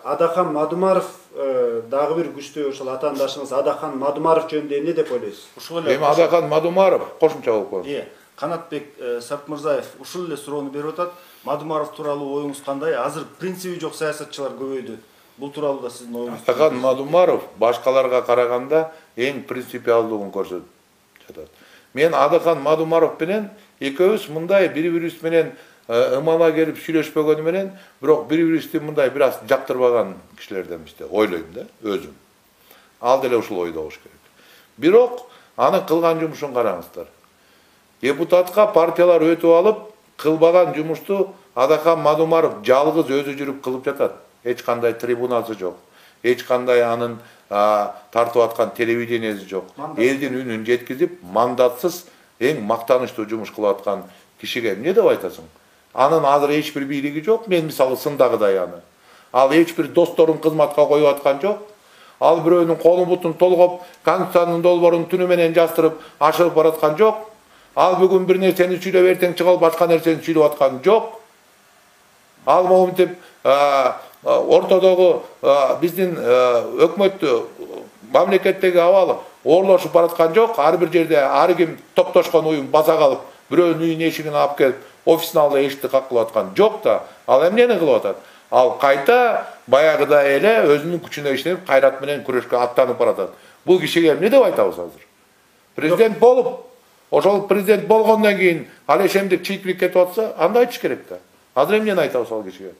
Адахан Мадумаров дагы бир күчтүү ошол атаандашыңыз Адахан Мадумаров жөнүндө эмне деп ойлойсуз? Ушул эле. Эми Адахан Мадумаров кошумча болуп коет. Канатбек Сартмырзаев ушул эле суроону берип атат. Мадумаров тууралуу оюңуз кандай? Азыр принциби жок саясатчылар көбөйдү. Бул тууралуу да сиздин оюңуз? Адахан Мадумаров башкаларга караганда эң принципиалдуулугун көрсөтүп жатат. Мен Адахан Мадумаров менен экөөбүз мындай бири-бирибиз менен ымала келип сүйлөшпөгөнү менен, бирок бири-бирибизди мындай бир аз жактырбаган кишилерденбиз деп ойлойм да, өзүм. Ал деле ушул ойдо болуш керек. Бирок анын кылган жумушун караңыздар. Депутатка партиялар өтүп алып, кылбаган жумушту Адахан Мадумаров жалгыз өзү жүрүп кылып жатат. Эч кандай трибунасы жок. Эч кандай анын тартып аткан телевидениеси жок. Элдин үнүн жеткизип, мандатсыз эң мактанычтуу жумуш кылып аткан кишиге эмне деп айтасың? Анын азыр эч бир бийлиги жок. Мен мисалы сындагыдай аны. Ал эч бир досторун кызматка коюп аткан жок. Ал бирөөнүн колун бутун толгоп, Конституциянын долбоорун түнү менен жастырып, ашырып бараткан жок. Ал бүгүн бир нерсени сүйлөп, эртең чыгып башка нерсени сүйлөп аткан жок. Ал моментип ортодогу биздин өкмөттү, мамлекеттеги абалы ooрлошуп бараткан жок. Ар бир жерде ар ким топтошкон уюм баса калып, бирөөнүн үйүнүн эшигин алып келип, офисин алды эшикти каккылап аткан жок да. Ал эмнени кылып атат? Ал кайта баягыдай эле өзүнүн күчүнө ишенип, кайрат менен күрөшкө аттанып баратат. Бул кишиге эмне деп айтабыз азыр? Президент болуп, ошол президент болгондон кийин ал ишемдик чийкилик кетип атса, андай айтыш керек да. Азыр эмнени айтабыз ал кишиге?